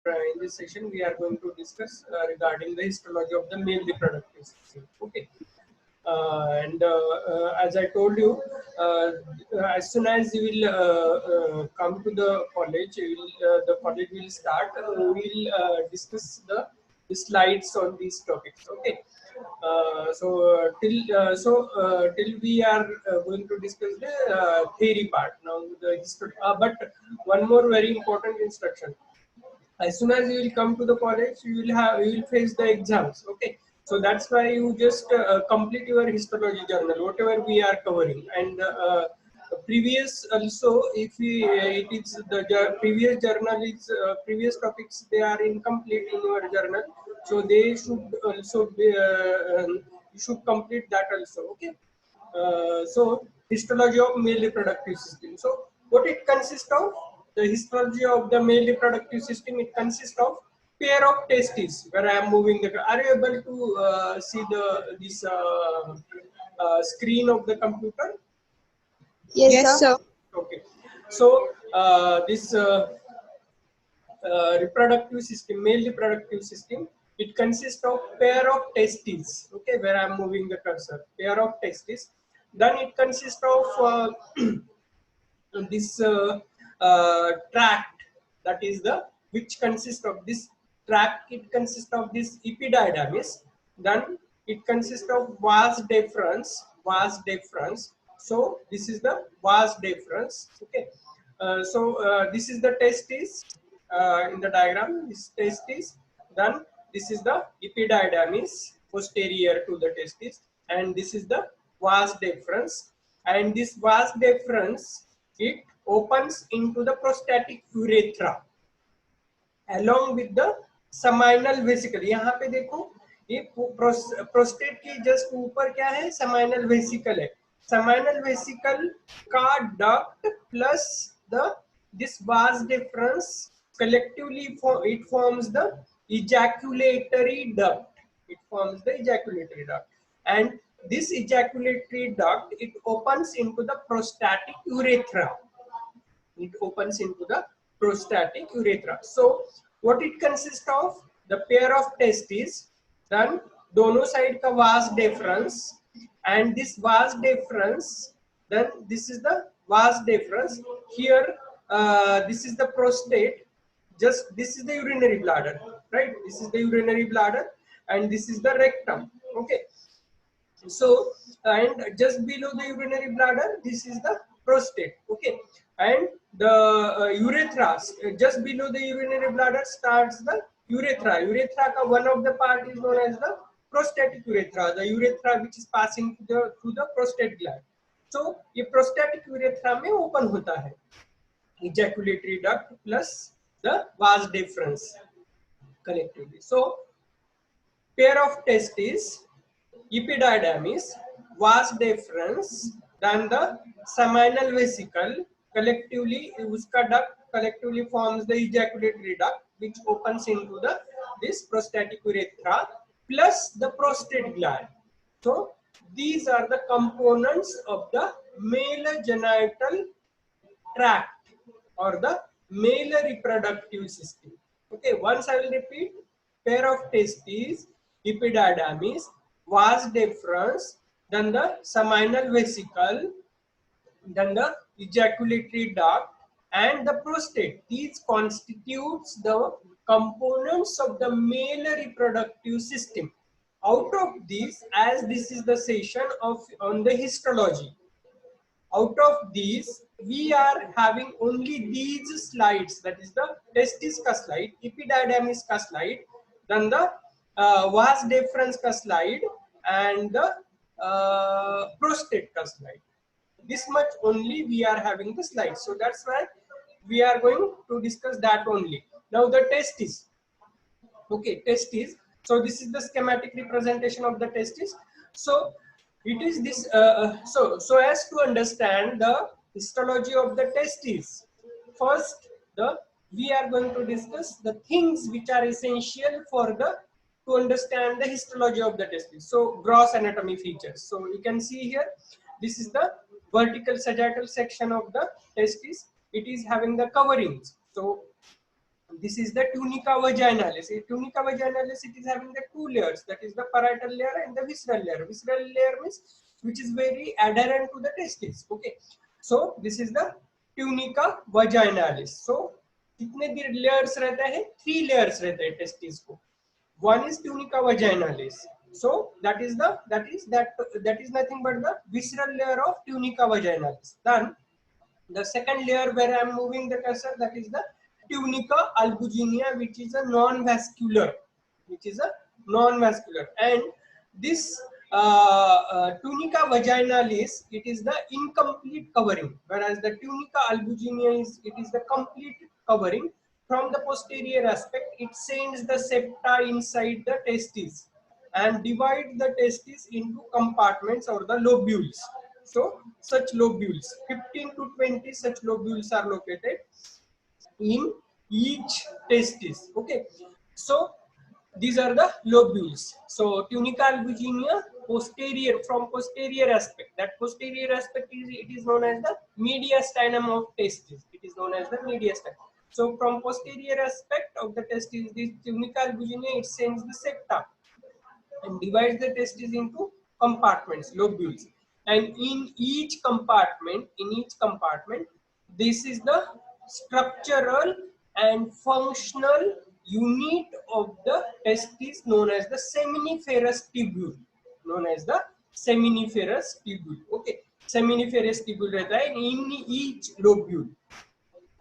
in this session we are going to discuss regarding the histology of the male reproductive system. Okay. As I told you, as soon as you will come to the college, the college will start. We will discuss the slides on these topics. Okay. Till we are going to discuss the theory part now. The history, but one more very important instruction: as soon as you will come to the college, you will face the exams. Okay, so that's why you just complete your histology journal, whatever we are covering, and previous also, if we it is the previous journal is previous topics, they are incomplete in your journal, so they should also be, you should complete that also. Okay. So histology of male reproductive system. So what it consists of? The histology of the male reproductive system, it consists of pair of testes. Where I am moving the. Are you able to see this screen of the computer? Yes, sir. Okay. So this reproductive system, male reproductive system, it consists of pair of testes. Okay, where I am moving the cursor, pair of testes. Then it consists of this tract, that is the which consists of this tract. It consists of this epididymis. Then it consists of vas deferens. Vas deferens. So this is the vas deferens. Okay. This is the testis in the diagram. This testis. Then this is the epididymis posterior to the testis, and this is the vas deferens. And this vas deferens, it opens into the prostatic urethra along with the seminal vesicle. यहाँ पे देखो ये prostate के just ऊपर क्या है, seminal vesicle है. Seminal vesicle का duct plus the this vas deferens collectively it forms the ejaculatory duct. It forms the ejaculatory duct, and this ejaculatory duct, it opens into the prostatic urethra. It opens into the prostatic urethra. So what it consists of? The pair of testes, then dono side ka vas deferens, and this vas deferens, then this is the vas deferens. Here this is the prostate, just this is the urinary bladder, right? This is the urinary bladder, and this is the rectum. Okay. So, and just below the urinary bladder, this is the prostate. Okay, and the urethra, just below the urinary bladder starts the urethra. Urethra ka one of the part is known as the prostatic urethra, the urethra which is passing through the prostate gland. So ये prostatic urethra में open होता है ejaculatory duct plus the vas deferens collectively. So pair of testes, epididymis, vas deferens, then the seminal vesicle, collectively uska duct collectively forms the ejaculatory duct which opens into the this prostatic urethra plus the prostate gland. So these are the components of the male genital tract or the male reproductive system. Okay, once I will repeat: pair of testes, epididymis, vas deferens, then the seminal vesicle, then the ejaculatory duct, and the prostate. These constitutes the components of the male reproductive system. Out of these, as this is the session of on the histology, out of these we are having only these slides, that is the testis ka slide, epididymis ka slide, then the vas deferens ka slide, and the prostate ka slide. This much only we are having the slides, so that's why we are going to discuss that only. Now the testis. Okay, testis. So this is the schematic representation of the testis. So it is this. So as to understand the histology of the testis, first we are going to discuss the things which are essential for to understand the histology of the testis. So gross anatomy features. So you can see here, this is the vertical sagittal section of the testis. It is having the coverings. So This is the tunica vaginalis. Tunica vaginalis, it is having the two layers, that is the parietal layer and the visceral layer. Visceral layer means which is very adherent to the testis. Okay, so this is the tunica vaginalis. So कितने layers रहता है? 3 layers रहता है testis को. One is tunica vaginalis. So that is nothing but the visceral layer of tunica vaginalis. Then the second layer where I am moving the cursor, that is the tunica albuginea, which is a non-vascular, and this tunica vaginalis, it is the incomplete covering, whereas the tunica albuginea is the complete covering. From the posterior aspect, it sends the septa inside the testis and divide the testis into compartments or the lobules. So such lobules, 15 to 20 such lobules are located in each testis. Okay, so these are the lobules. So tunica albuginea, posterior, from posterior aspect, that posterior aspect is known as the mediastinum of testis. It is known as the mediastinum. So from posterior aspect of the testis, this tunica albuginea, it sends the septa and divides the testis into compartments, lobules, and in each compartment, this is the structural and functional unit of the testis known as the seminiferous tubule, okay, seminiferous tubule रहता है in each lobule.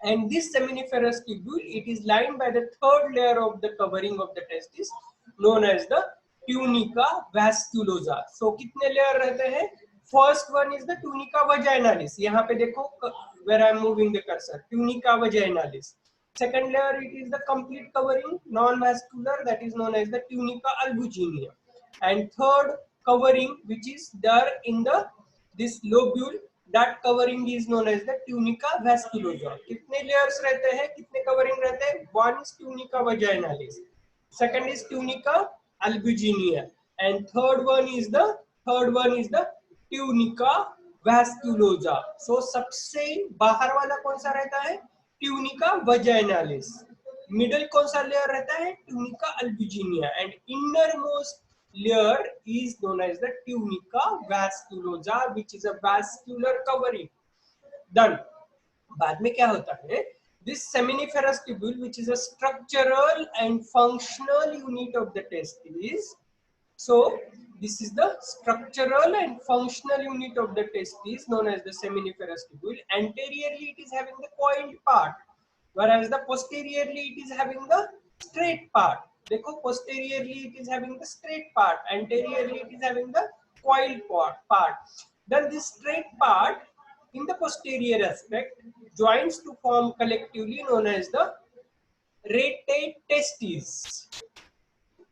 And this seminiferous tubule, it is lined by the third layer of the covering of the testis known as the tunica vasculosa. So कितने layer रहते हैं? First one is the tunica vaginalis. यहाँ पे देखो where I am moving the cursor, tunica vaginalis. Second layer, it is the complete covering, non-vascular, that is known as the tunica albuginea. And third covering, which is there in the this lobule, that covering is known as the tunica vasculosa. कितने layers रहते हैं? कितने covering रहते हैं? One is tunica vaginalis, second is tunica albuginea, and third one is the tunica vasculosa. So सबसे बाहर वाला कौन सा रहता है? tunica vaginalis. मिडल कौन सा लेयर रहता है? tunica albuginea, and innermost layer is known as the tunica vasculosa, which is a vascular covering. Done. बाद में क्या होता है? This seminiferous tubule, which is a structural and functional unit of the testis. So this is the structural and functional unit of the testis known as the seminiferous tubule. Anteriorly, it is having the coiled part, whereas the posteriorly it is having the straight part. देखो, posteriorly it is having the straight part, anteriorly it is having the coiled part. Then this straight part in the posterior aspect joins to form collectively known as the rete testis.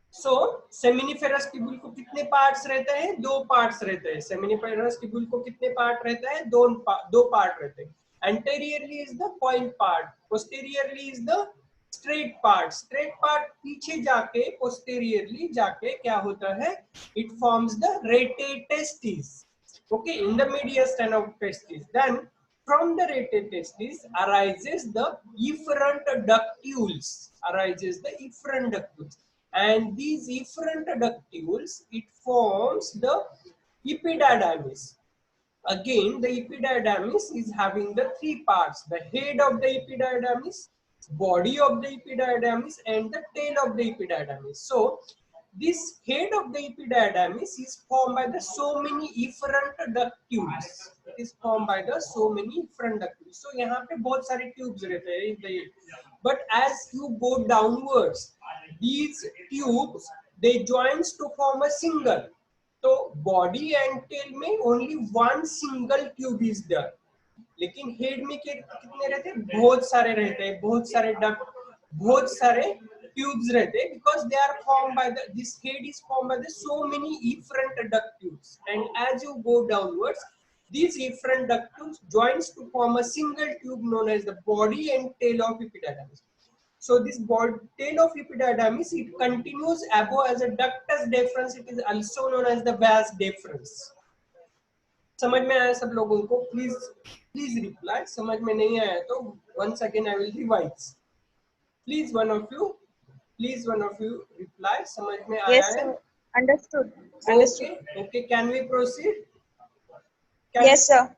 So seminiferous tubule को कितने parts रहते हैं? 2 parts रहते हैं. seminiferous tubule को कितने part रहता है? 2 पार्ट रहते हैं. Anteriorly is the coiled part, posteriorly is the straight part. Straight part पीछे जाके posteriorly जाके क्या होता है? It forms the rete testis. Okay, in the mediastinum of testis. Then from the rete testis arises the efferent ductules. And these efferent ductules, it forms the epididymis. Again, the epididymis is having the 3 parts: the head of the epididymis, body of the epididymis, and the tail of the epididymis. So this head of the epididymis is formed by the so many efferent ductules. It is formed by the so many efferent ductules. So यहाँ पे बहुत सारे tubes रहते हैं in the head. But as you go downwards, these tubes, they joins to form a single. तो body and tail में only one single tube is there. लेकिन head में कितने रहते हैं? बहुत सारे रहते हैं, बहुत सारे डक्ट, बहुत सारे tubes रहते हैं, because they are formed by the, this head is formed by the so many efferent duct tubes, and as you go downwards, these efferent duct tubes joins to form a single tube known as the body and tail of epididymis. So this tail of epididymis, it continues above as a ductus deferens. It is also known as the vas deferens. समझ में आया सब लोगों को? Please reply. समझ में नहीं आया तो once again I will revise. Please one of you reply. समझ में आया Yes, है? sir. Understood. Okay. Can we proceed? Yes, sir.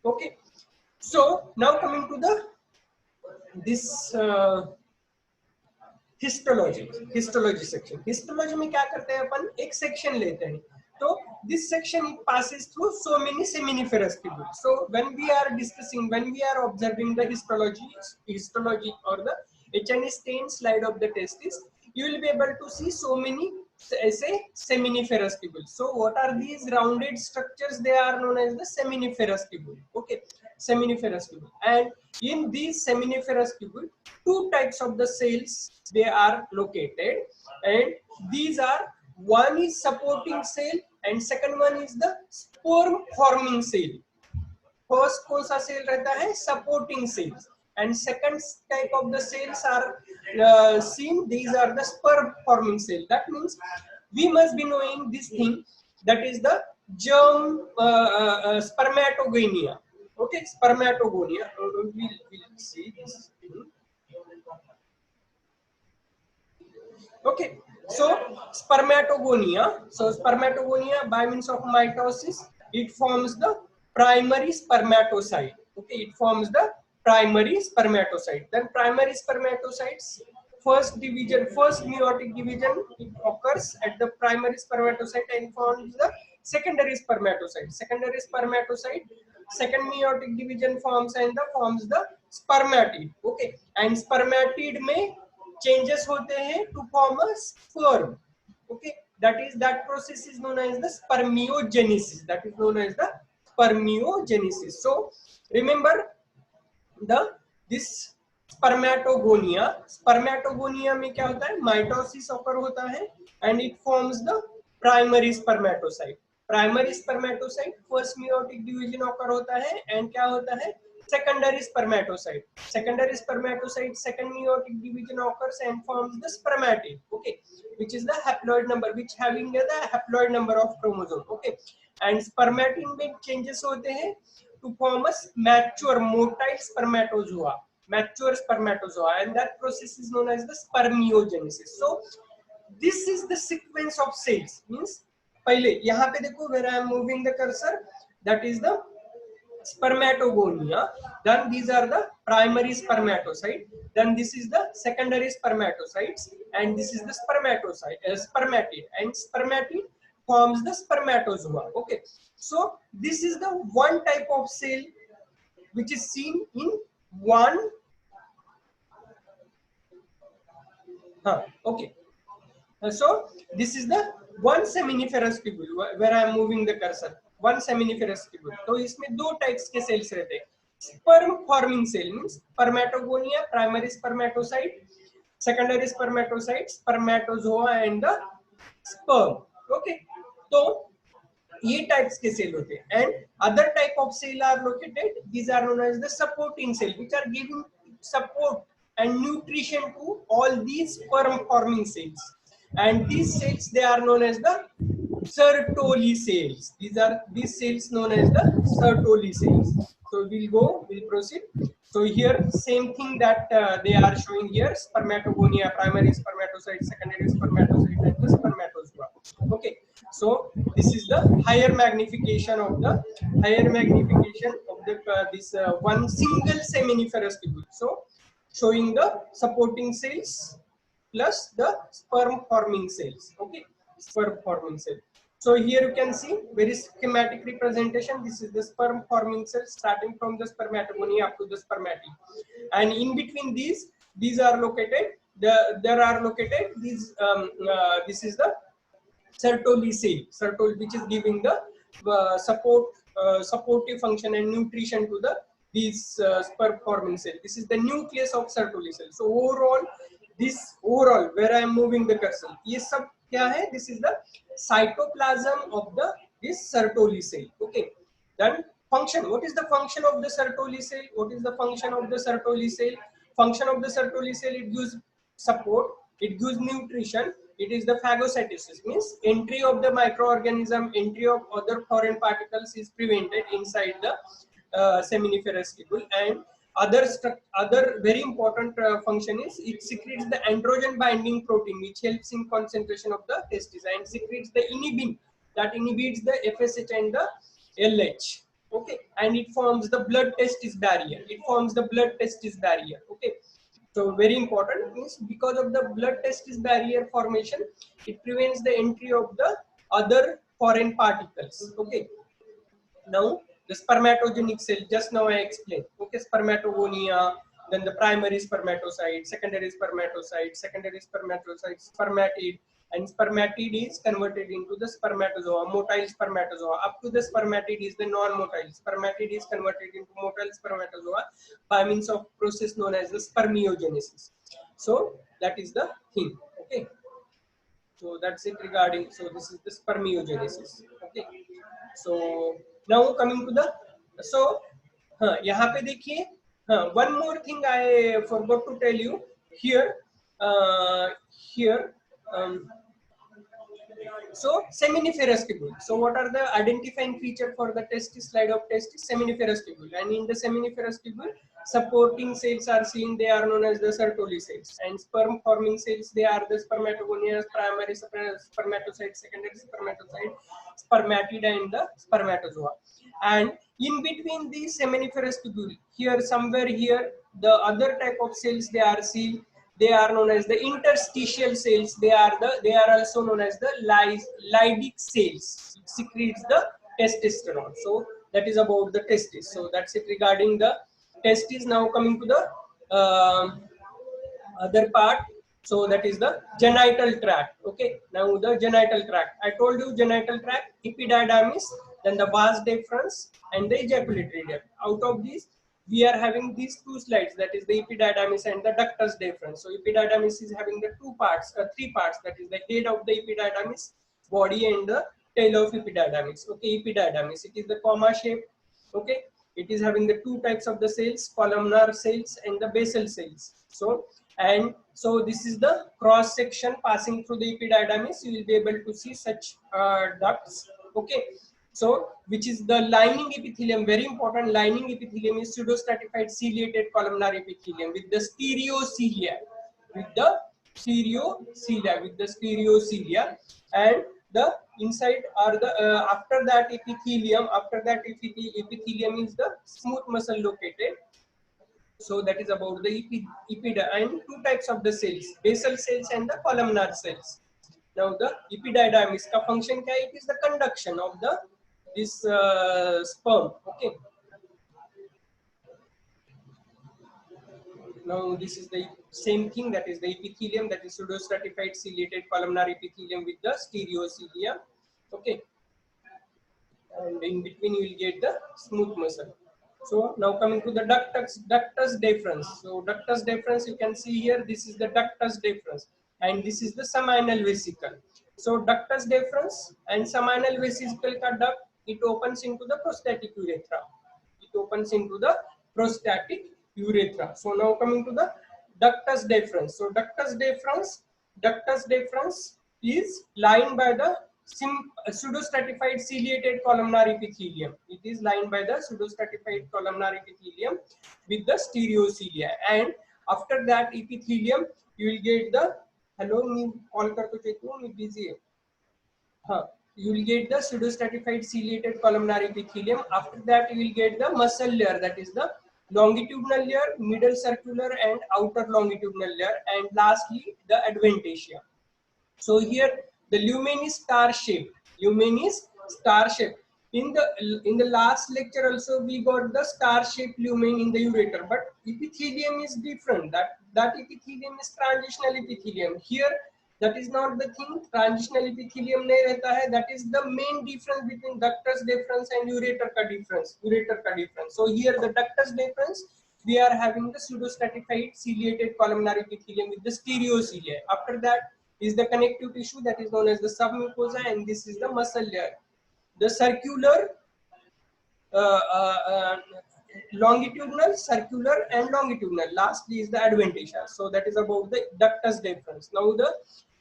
Okay. So now coming to this histology section. Histology में क्या करते हैं अपन? एक section लेते हैं. So this section passes through so many seminiferous tubules. So when we are observing the histology or the HNA stain slide of the testis, you will be able to see so many say seminiferous tubules. So what are these rounded structures? They are known as the seminiferous tubule. Okay, seminiferous tubule. And in these seminiferous tubule, two types of the cells they are located, and these are, one is supporting cell and second one is the sperm forming cell. First कौन सा cell रहता है? Supporting cells. And second type of the cells are seen. These are the sperm forming cell. That means we must be knowing this thing, that is the germ spermatogonia. Okay, spermatogonia. We'll see this thing. Okay, so spermatogonia. So spermatogonia by means of mitosis, it forms the primary spermatocyte. Okay, it forms the primary spermatocyte. Then primary spermatocytes, first meiotic division, it occurs at the primary spermatocyte and forms the secondary spermatocyte. Second meiotic division forms the spermatid. Okay, and spermatid में changes होते हैं to form a sperm. Okay, that process is known as the spermiogenesis. So remember this spermatogonia में क्या होता है? Mitosis occur होता है and it forms the primary spermatocyte. First meiotic division occur होता है and क्या होता है? Secondary spermatocyte. Second meiotic division occurs and forms the spermatid. Okay, which is the haploid number, which having the haploid number of chromosome. Okay, and spermatid में changes होते हैं to form a mature motile spermatozoa, and that process is known as the spermiogenesis. So this is the sequence of cells. Means पहले यहाँ पे देखो, where I am moving the cursor, that is the spermatogonia. Then these are the primary spermatocyte. Then this is the secondary spermatocytes, and this is the spermatid, and spermatid forms the spermatozoa. Okay, so this is the one type of cell which is seen in one. Okay, so this is the one seminiferous tubule where I am moving the cursor. One seminiferous tubule. तो इसमें दो types के cells रहते हैं. Sperm forming cell means spermatogonia, primary spermatocyte, secondary spermatocyte, spermatozoa and the sperm. Okay, तो ये types के cell होते हैं. And other type of cell are located. These are known as the supporting cell, which are giving support and nutrition to all these sperm forming cells. And these cells, they are known as the Sertoli cells. These cells known as the Sertoli cells. So we'll proceed. So here same thing that they are showing here: spermatogonia, primary spermatocyte, secondary spermatocyte, and the spermatozoa. Okay, so this is the higher magnification of the this one single seminiferous tubule. So showing the supporting cells plus the sperm forming cells. Okay, sperm forming cell. So here you can see very schematic representation. This is the sperm forming cell starting from the spermatogonia up to the spermatid, and in between these are located. There are located these. This is the Sertoli cell, which is giving the supportive function and nutrition to these sperm forming cell. This is the nucleus of Sertoli cell. So overall where I am moving the cursor, ये सब क्या है? This is the cytoplasm of this Sertoli cell. Okay, then function. What is the function of the Sertoli cell? Function of the Sertoli cell, it gives support, it gives nutrition, it is the phagocytosis, means entry of the microorganism, entry of other foreign particles is prevented inside the seminiferous tubule, and other very important function is it secretes the androgen binding protein, which helps in concentration of the testis, and secretes the inhibin that inhibits the FSH and the LH. Okay, and it forms the blood testis barrier. Okay, so very important means because of the blood testis barrier formation, it prevents the entry of the other foreign particles. Okay, now the spermatogenic cell, just now I explained. Okay, spermatogonia, then the primary spermatocyte, secondary spermatocyte, spermatid, and spermatid is converted into the spermatozoa, motile spermatozoa. Up to the spermatid is the non-motile. Spermatid is converted into motile spermatozoa by means of process known as the spermiogenesis. So that is the thing. Okay, so that's it regarding. So this is the spermiogenesis. Okay, so now coming to the, so हाँ यहाँ पे देखिए, हाँ one more thing I forgot to tell you here. Here so seminiferous tubule. So what are the identifying feature for the testis, slide of testis? Seminiferous tubule. And in the seminiferous tubule, supporting cells are seen. They are known as the Sertoli cells. And sperm forming cells, they are the spermatogonia, primary spermatocyte, secondary spermatocyte, spermatid, and the spermatozoa. And in between these seminiferous tubule, here somewhere here, the other type of cells they are seen. They are known as the interstitial cells. They are also known as the Leydig cells. It secretes the testosterone. So that is about the testis. So that's it regarding the testis. Now coming to the other part. So that is the genital tract. Okay. Now the genital tract. I told you genital tract, epididymis, then the vas deferens, and the ejaculatory duct. Out of these, we are having these two slides, that is the epididymis and the ductus deferens. So epididymis is having the three parts, that is the head of the epididymis, body, and the tail of epididymis. Okay, epididymis, it is the comma shape. Okay, it is having the two types of the cells, columnar cells and the basal cells. So this is the cross section passing through the epididymis. You will be able to see such ducts. Okay, so which is the lining epithelium, very important. Lining epithelium is pseudostratified ciliated columnar epithelium with the stereocilia, and the inside are the after that epithelium is the smooth muscle located. So that is about the and two types of the cells, basal cells and the columnar cells. Now the epididymis ka function kya hai? It is the conduction of the sperm. Okay, now this is the same thing, that is the epithelium, that is pseudostratified ciliated columnar epithelium with the stereocilia. Okay, and in between you will get the smooth muscle. So now coming to the ductus deferens. So ductus deferens, you can see here, this is the ductus deferens and this is the seminal vesicle. So ductus deferens and seminal vesicle ka duct, it opens into the prostatic urethra. So now coming to the ductus deferens. So ductus deferens is lined by the pseudostratified ciliated columnar epithelium. It is lined by the pseudostratified columnar epithelium with the stereocilia, and after that epithelium you will get the busy. You will get the pseudostratified ciliated columnar epithelium. After that you will get the muscle layer, that is the longitudinal layer, middle circular and outer longitudinal layer, and lastly the adventitia. So here the lumen is star shaped. In the last lecture also we got the star shaped lumen in the ureter, but epithelium is different. That epithelium is transitional epithelium. Here that is not the thing. Transitional epithelium nahi rehta hai. That is the main difference between ductus deferens and ureter ka difference. So here the ductus deferens, we are having the pseudostratified ciliated columnar epithelium with the stereocilia. After that is the connective tissue, that is known as the submucosa, and this is the muscle layer. The circular, longitudinal, circular and longitudinal. Lastly is the adventitia. So that is about the ductus deferens.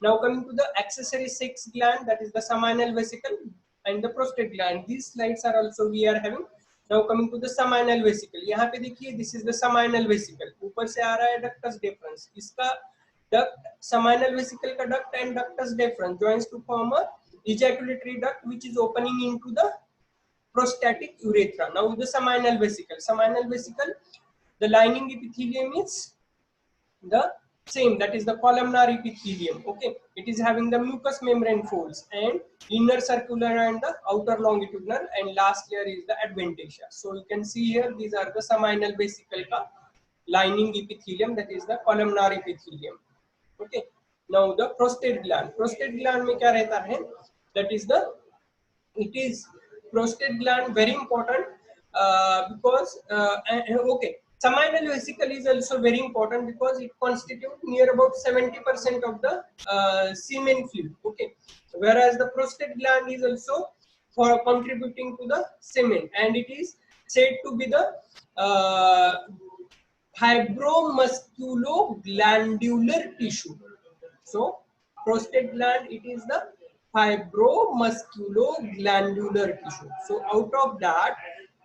Now coming to the accessory sex gland, that is the seminal vesicle and the prostate gland. These slides are also we are having. Now coming to the seminal vesicle, यहाँ पे देखिए this is the seminal vesicle, ऊपर से आ रहा है ductus deferens, इसका duct seminal vesicle का duct and ductus deferens joins to form a ejaculatory duct which is opening into the prostatic urethra. Now the seminal vesicle, the lining epithelium is the same, that is the columnar epithelium. Okay, it is having the mucous membrane folds and inner circular and the outer longitudinal, and last layer is the adventitia. So you can see here these are the seminal vesicle ka lining epithelium, that is the columnar epithelium. Okay, now the prostate gland में क्या रहता है, that is the, it is prostate gland very important because okay, seminal vesicle is also very important because it constitutes near about 70% of the semen fluid. Okay, whereas the prostate gland is also for contributing to the semen, and it is said to be the fibromusculoglandular tissue. So prostate gland, it is the fibromusculoglandular tissue. So out of that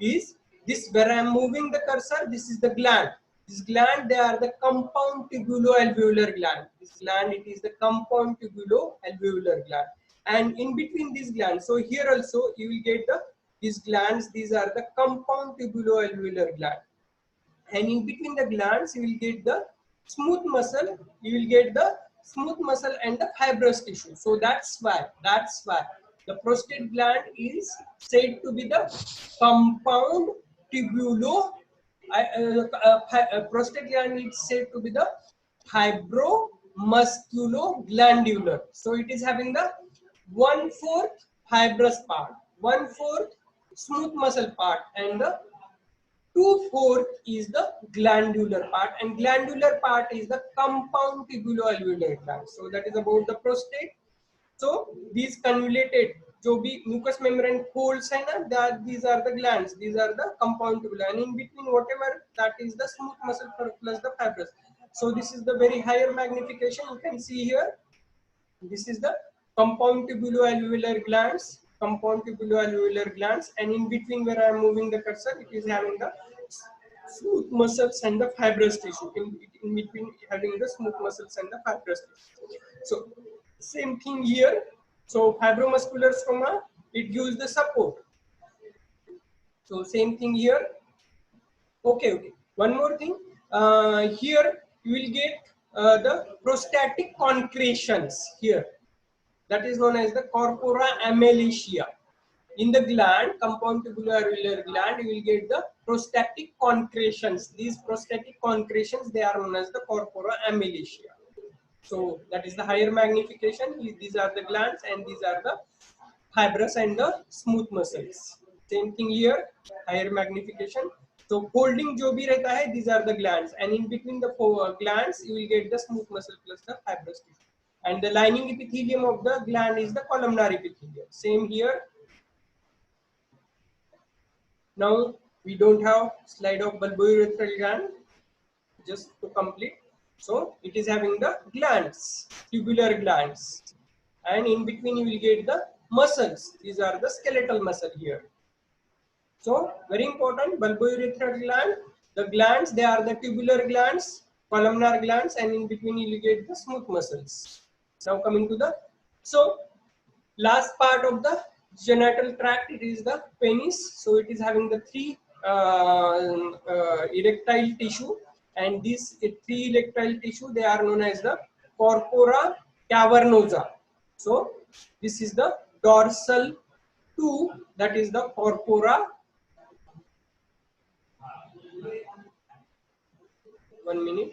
is this, where I am moving the cursor, this is the gland. This gland, they are the compound tubuloalveolar gland. This gland, it is the compound tubuloalveolar gland. And in between these glands, so here also you will get the these glands, these are the compound tubuloalveolar gland. And in between the glands you will get the smooth muscle, and the fibrous tissue. So that's why the prostate gland is said to be the compound prostate gland is said to be the fibromusculoglandular. So it is having the 1/4 fibrous part, 1/4 smooth muscle part, and the 2/4 is the glandular part, and glandular part is the compound tubuloalveolar gland. So that is about the prostate. So these convoluted जो भी mucous membrane folds है ना, that these are the glands, these are the compound tubular, and in between whatever that is the smooth muscle plus the fibrous. So this is the very higher magnification you can see here. This is the compound tubuloalveolar glands, and in between where I am moving the cursor, it is having the smooth muscles and the fibrous tissue. In between having the smooth muscles and the fibrous tissue. So same thing here. So fibromuscular stroma, it gives the support. So same thing here. Okay. One more thing. Here you will get the prostatic concretions here. That is known as the corpora amelitia. In the gland, compound tubuloalveolar gland, you will get the prostatic concretions. These prostatic concretions, they are known as the corpora amelitia. So that is the higher magnification. These are the glands, and these are the fibrous and the smooth muscles. Same thing here, higher magnification. So folding जो भी रहता है, these are the glands, and in between the glands, you will get the smooth muscle plus the fibrous tissue. And the lining epithelium of the gland is the columnar epithelium. Same here. Now we don't have slide of bulbourethral gland, just to complete. So it is having the glands, tubular glands, and in between you will get the muscles. These are the skeletal muscle here. So very important, bulbourethral gland. The glands, they are the tubular glands, columnar glands, and in between you will get the smooth muscles. Now coming to the last part of the genital tract, it is the penis. So it is having the three erectile tissue, and these three erectile tissue, they are known as the corpora cavernosa. So this is the dorsal 2, that is the corpora. One minute.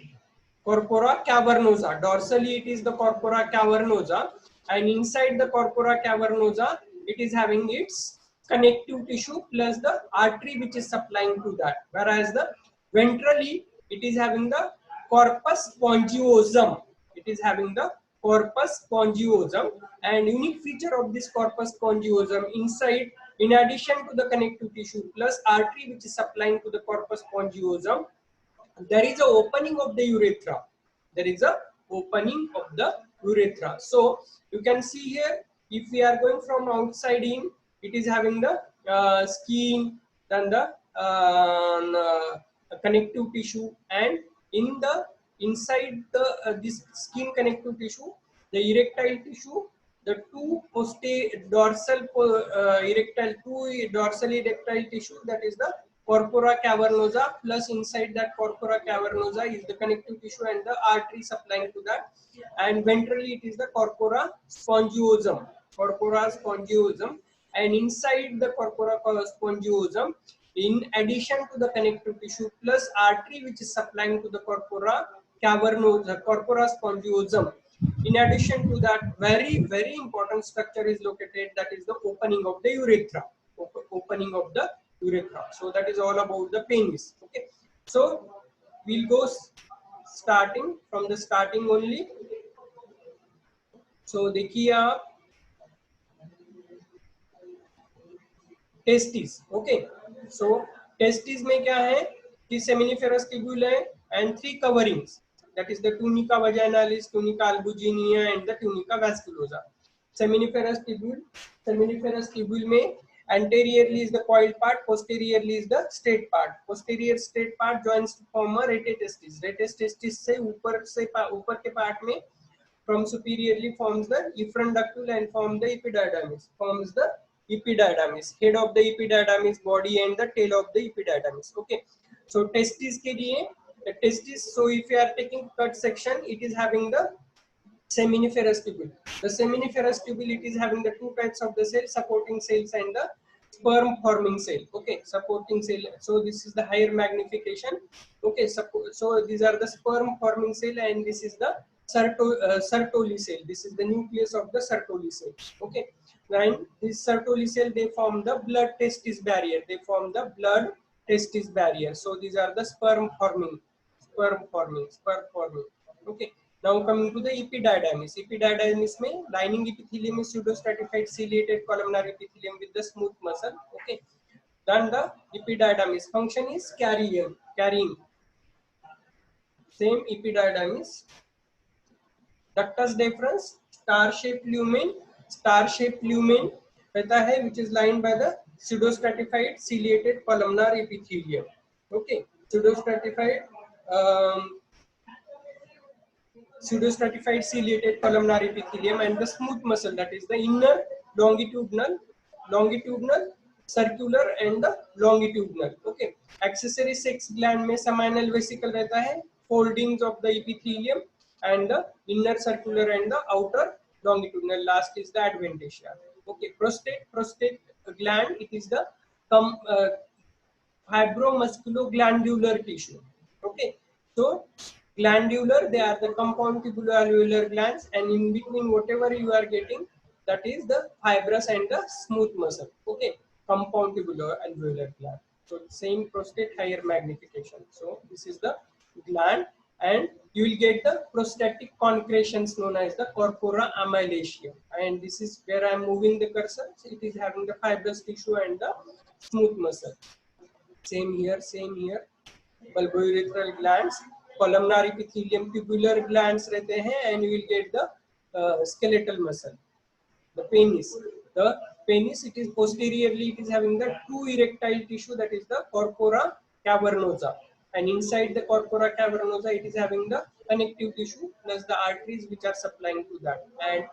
Corpora cavernosa. Dorsally it is the corpora cavernosa, and inside the corpora cavernosa it is having its connective tissue plus the artery which is supplying to that. Whereas the ventrally it is having the corpus spongiosum. It is having the corpus spongiosum, and unique feature of this corpus spongiosum, inside, in addition to the connective tissue plus artery which is supplying to the corpus spongiosum, there is a opening of the urethra. So you can see here, if we are going from outside in, it is having the skin, then the connective tissue, and in the inside the this skin connective tissue, the erectile tissue, the two dorsal erectile tissue, that is the corpora cavernosa, plus inside that corpora cavernosa is the connective tissue and the artery supplying to that, and ventrally it is the corpora spongiosum, and inside the corpora spongiosum, in addition to the connective tissue plus artery which is supplying to the corpora cavernosa, corpora spongiosum, in addition to that, very important structure is located, that is the opening of the urethra. Opening of the urethra. So that is all about the penis. Okay. So we'll go starting from the starting only. So देखिए आप testis. Okay. सो testis में क्या है कि seminiferous tubule है and 3 coverings, that is the tunica vaginalis, tunica albuginea and the tunica vasculosa. Seminiferous tubule में anteriorly is the coiled part, posteriorly is the straight part. Posterior straight part joins to form a rete testis. Rete testis से ऊपर के part में from superiorly forms the efferent and form the epididymis. Forms the epididymis, head of the epididymis, body and the tail of the epididymis. Okay. So testis के लिए the testis. So if you are taking cut section, it is having the seminiferous tubule. The seminiferous tubule, it is having the two types of the cell, supporting cells and the sperm forming cell. Okay, supporting cell. So this is the higher magnification. Okay, so these are the sperm forming cell and this is the Sertoli cell. This is the nucleus of the Sertoli cell. Okay, and this Sertoli cell, they form the blood testis barrier. So these are the sperm forming. Okay. Now coming to the epididymis. Epididymis में lining epithelium is pseudostratified ciliated columnar epithelium with the smooth muscle. Okay. Then the epididymis function is carrying. Same epididymis. Ductus deferens, star-shaped lumen रहता है, which is lined by the pseudostratified ciliated columnar epithelium. Okay. Pseudostratified ciliated columnar epithelium and the smooth muscle, that is the inner longitudinal, circular and the longitudinal. Okay. Accessory sex gland में seminal vesicle रहता है, foldings of the epithelium and the inner circular and the outer longitudinal. Last is the adventitia. Okay. Prostate gland, it is the fibromusculoglandular tissue. Okay. So glandular, they are the compound tubuloalveolar glands, and in between whatever you are getting, that is the fibrous and the smooth muscle. Okay, compound tubuloalveolar gland. So same prostate, higher magnification. So this is the gland, and you will get the prostatic concretions known as the corpora amylacea, and this is where I am moving the cursor. So it is having the fibrous tissue and the smooth muscle. Same here. Bulbourethral glands, columnar epithelium, tubular glands रहते हैं, and you will get the skeletal muscle. The penis, it is posteriorly, it is having the two erectile tissue, that is the corpora cavernosa, and inside the corpora cavernosa it is having the connective tissue plus the arteries which are supplying to that, and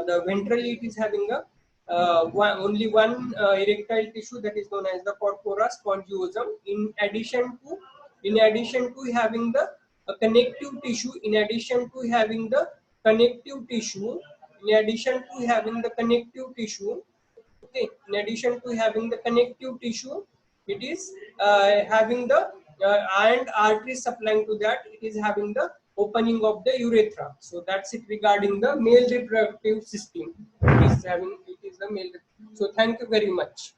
the ventrally it is having the only one erectile tissue, that is known as the corpora spongiosum. In addition to having the connective tissue, it is having the and arteries supplying to that, it is having the opening of the urethra. So that's it regarding the male reproductive system. It is the male. So thank you very much.